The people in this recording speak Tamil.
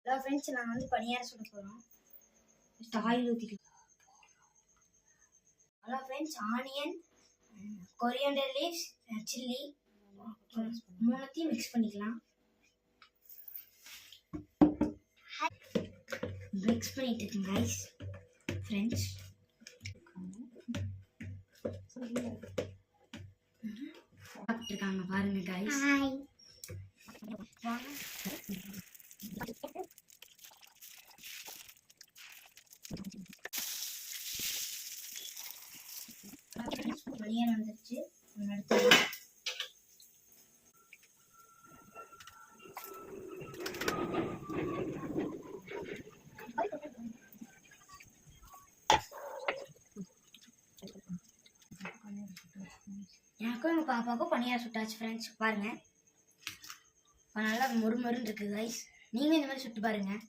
ஹலோ ஃப்ரெண்ட்ஸ், நாங்கள் வந்து பணியாரம் சுட போகிறோம். ஆயில் ஊற்றிக்கலாம். Hello friends, onion, coriander leaves, chilli மூணுத்தையும் மிக்ஸ் பண்ணிக்கலாம். மிக்ஸ் பண்ணிட்டு இருக்கேன் கைஸ். ஃப்ரெண்ட்ஸ் சாப்பிட்டுருக்காங்க பாருங்க கைஸ். பணியாரம் வந்துருச்சு. எடுத்துக்கலாம். எனக்கும் எங்கள் பாப்பாவுக்கும் பணியாரம் சுட்டாச்சு ஃப்ரெண்ட்ஸ். பாருங்கள், நல்லா மொறு மொறுன்னு இருக்குது கைஸ். நீங்கள் இந்த மாதிரி சுட்டு பாருங்கள்.